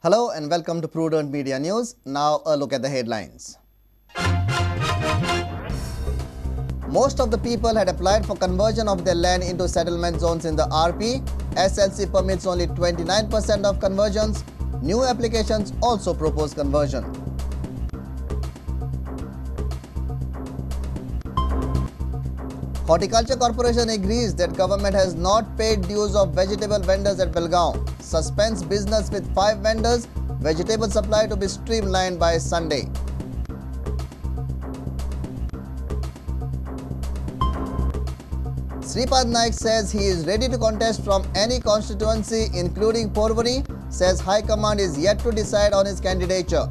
Hello and welcome to Prudent Media News. Now a look at the headlines. Most of the people had applied for conversion of their land into settlement zones in the RP. SLC permits only 29% of conversions. New applications also propose conversion. Horticulture Corporation agrees that government has not paid dues of vegetable vendors at Belgaum. Suspends business with 5 vendors. Vegetable supply to be streamlined by Sunday. Shripad Naik says he is ready to contest from any constituency including Porvorim. Says High Command is yet to decide on his candidature.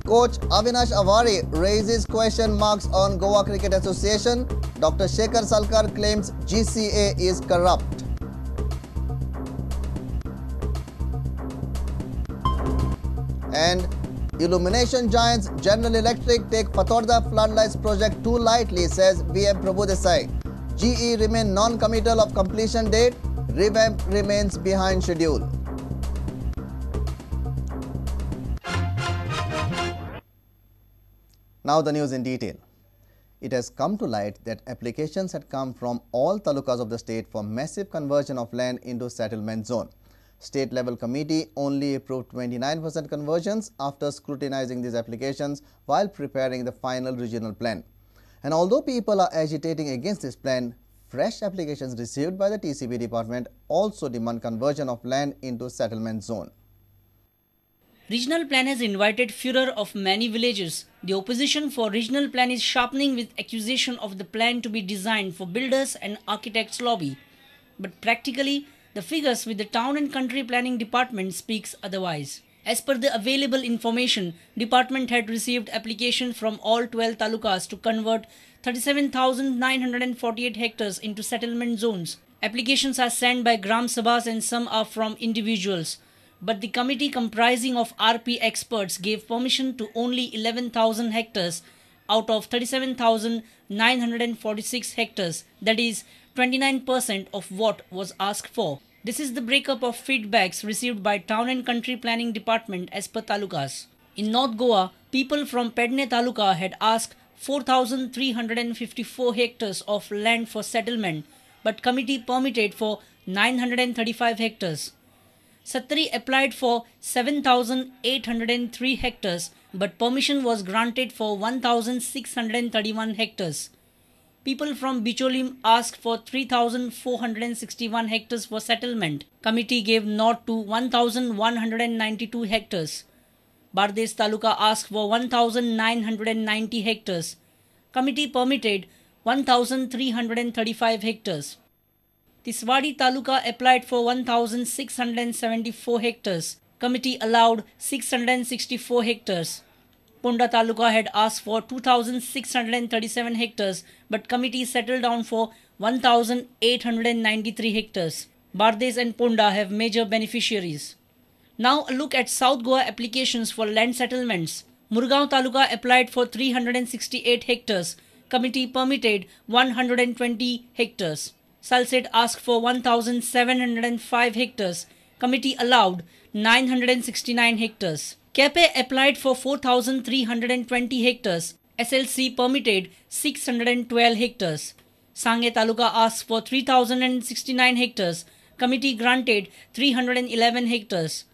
Coach Avinash Avari raises question marks on Goa Cricket Association. Dr. Shekhar Salkar claims GCA is corrupt. And illumination giants General Electric take Fatorda floodlights project too lightly, says VM Prabhu Desai. GE remain non-committal of completion date. Revamp remains behind schedule. Now the news in detail. It has come to light that applications had come from all talukas of the state for massive conversion of land into settlement zone. State level committee only approved 29% conversions after scrutinizing these applications while preparing the final regional plan. And although people are agitating against this plan, fresh applications received by the TCB department also demand conversion of land into settlement zone. Regional plan has invited furor of many villages. The opposition for regional plan is sharpening with accusation of the plan to be designed for builders and architects lobby. But practically, the figures with the town and country planning department speaks otherwise. As per the available information, department had received applications from all 12 talukas to convert 37,948 hectares into settlement zones. Applications are sent by Gram Sabhas and some are from individuals. But the committee comprising of RP experts gave permission to only 11,000 hectares out of 37,946 hectares, that is 29% of what was asked for. This is the breakup of feedbacks received by Town and Country Planning Department as per talukas. In North Goa, people from Pedne taluka had asked 4,354 hectares of land for settlement, but committee permitted for 935 hectares. Sattari applied for 7,803 hectares, but permission was granted for 1,631 hectares. People from Bicholim asked for 3,461 hectares for settlement. Committee gave nod to 1,192 hectares. Bardes Taluka asked for 1,990 hectares. Committee permitted 1,335 hectares. Tiswadi Taluka applied for 1,674 hectares. Committee allowed 664 hectares. Ponda Taluka had asked for 2,637 hectares, but committee settled down for 1,893 hectares. Bardes and Ponda have major beneficiaries. Now a look at South Goa applications for land settlements. Murgaon Taluka applied for 368 hectares. Committee permitted 120 hectares. Salsett asked for 1,705 hectares. Committee allowed 969 hectares. Kepe applied for 4,320 hectares. SLC permitted 612 hectares. Sange Taluka asked for 3,069 hectares. Committee granted 311 hectares.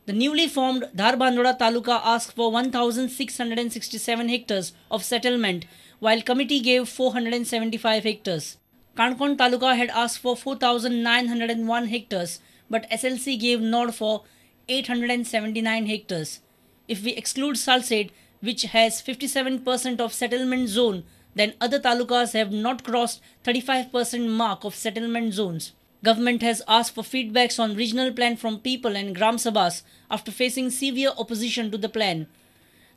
The newly formed Dharbandora Taluka asked for 1,667 hectares of settlement, while committee gave 475 hectares. Kankon Taluka had asked for 4,901 hectares, but SLC gave nod for 879 hectares. If we exclude Salsette, which has 57% of settlement zone, then other talukas have not crossed 35% mark of settlement zones. Government has asked for feedbacks on regional plan from people and Gram Sabhas after facing severe opposition to the plan.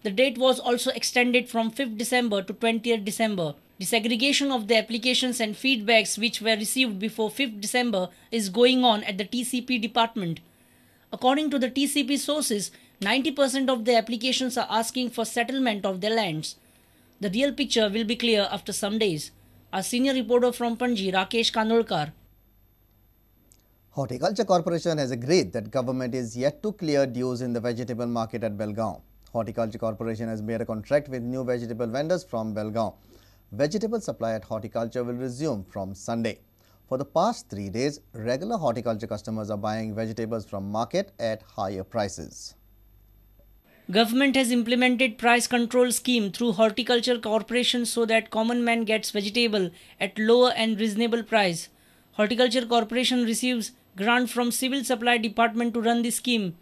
The date was also extended from 5th December to 20th December. Disaggregation of the applications and feedbacks which were received before 5th December is going on at the TCP department. According to the TCP sources, 90% of the applications are asking for settlement of their lands. The real picture will be clear after some days. Our senior reporter from Panji, Rakesh Kandolkar. Horticulture Corporation has agreed that government is yet to clear dues in the vegetable market at Belgaum. Horticulture Corporation has made a contract with new vegetable vendors from Belgaum. Vegetable supply at Horticulture will resume from Sunday. For the past 3 days, regular horticulture customers are buying vegetables from market at higher prices. Government has implemented price control scheme through Horticulture Corporation so that common man gets vegetable at lower and reasonable price. Horticulture Corporation receives grant from Civil Supply Department to run the scheme.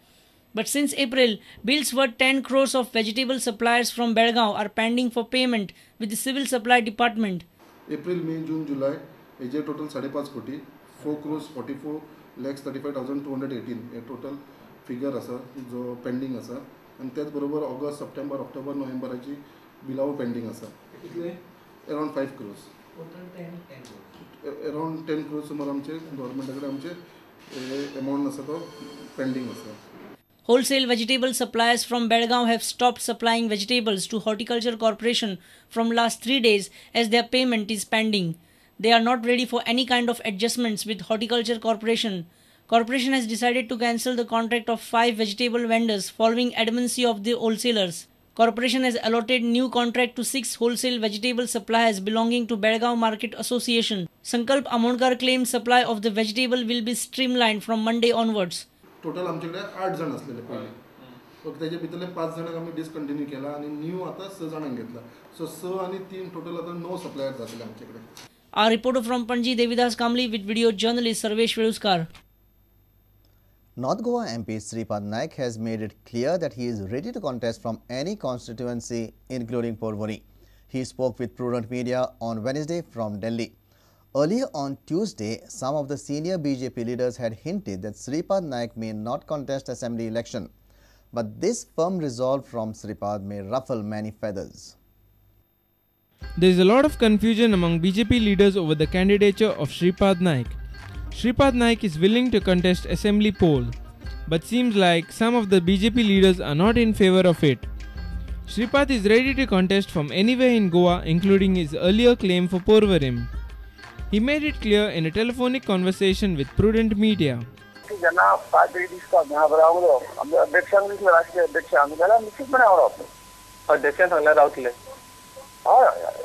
But since April, bills worth 10 crores of vegetable suppliers from Belgaum are pending for payment with the Civil Supply Department. April, May, June, July, AJ total 5.5 koti, 4 crores 44 lakhs 35,218 a total figure asa, जो pending asa. And त्याच बरोबर August, September, October, November ची बिलाव pending asa. Around 5 crores. Total 10 crores. Around 10 crores समोर आमचे गव्हर्नमेंटाकडे आमचे amount असा तो pending असा. Wholesale vegetable suppliers from Belgaum have stopped supplying vegetables to Horticulture Corporation from last 3 days as their payment is pending. They are not ready for any kind of adjustments with Horticulture Corporation. Corporation has decided to cancel the contract of 5 vegetable vendors following adamancy of the wholesalers. Corporation has allotted new contract to 6 wholesale vegetable suppliers belonging to Belgaum Market Association. Sankalp Amonkar claims supply of the vegetable will be streamlined from Monday onwards. Total आमच्याकडे 8 जण असलेले पहिले मग त्याच्या भितरले 5 जणांक आम्ही discontinue केला आणि new आता 6 जणांक घेतला सो 6 आणि 3 टोटल आता 9 सप्लायर जातले आमच्याकडे. Our reporter from Panji, Devidas Kamli, with video journalist Sarvesh Veluskar. North Goa MP Shripad Naik has made it clear that he is ready to contest from any constituency including Porvorim. He spoke with Prudent media on Wednesday from Delhi. Earlier on Tuesday, some of the senior BJP leaders had hinted that Shripad Naik may not contest assembly election. But this firm resolve from Shripad may ruffle many feathers. There is a lot of confusion among BJP leaders over the candidature of Shripad Naik. Shripad Naik is willing to contest assembly poll, but seems like some of the BJP leaders are not in favor of it. Shripad is ready to contest from anywhere in Goa, including his earlier claim for Porvorim. He made it clear in a telephonic conversation with Prudent media.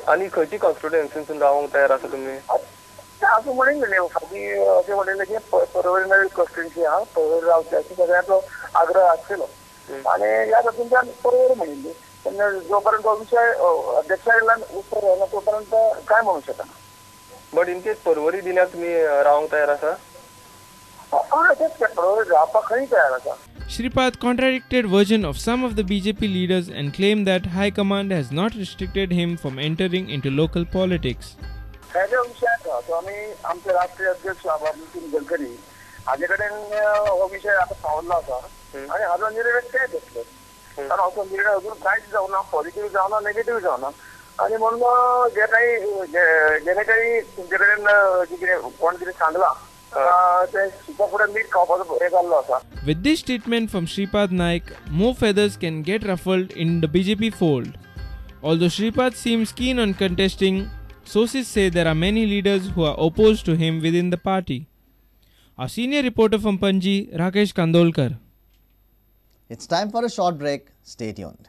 आणि खंयची कॉन्स्टिट्युएन्सीसून रावंक तयार आसा तुमी? असं म्हणेन न्ही फाटी अशें म्हणलें की परवरी नवी कॉन्स्टिट्युएन्सी आहा परवरी रावची अशी सगळ्यांचो आग्रह आसलो आणि ह्या तातूंतल्यान परवरी म्हणिल्ली पण जोपर्यंत हो विशय अध्यक्षा कडल्यान उत्तर येना तोपर्यंत काय म्हणू शकना. बट इन केस परवरी दिल्यार तुमी रावंक तयार आसा? हय तेच परवरी रावपाक खंय तयार आसा. Shripad contradicted version of some of the BJP leaders and claimed that High Command has not restricted him from entering into local politics. ह्या विशयाक आमी आमचे राष्ट्रीय अध्यक्ष नितीन गडकरी हाजे कडेन हो विशय आता पावल्लो आसा आणि हाजो निर्णय ते घेतलो कारण असो निर्णय अजून कांयच जावना पॉझिटिव्ह जावना नेगेटिव्ह जावना आणि म्हणून जे काही तुमचे कडेन जे कितें कोण कितें सांगलां With this statement from Shripad Naik, more feathers can get ruffled in the BJP fold. Although Shripad seems keen on contesting, sources say there are many leaders who are opposed to him within the party. Our senior reporter from Panji, Rakesh Kandolkar. It's time for a short break. Stay tuned.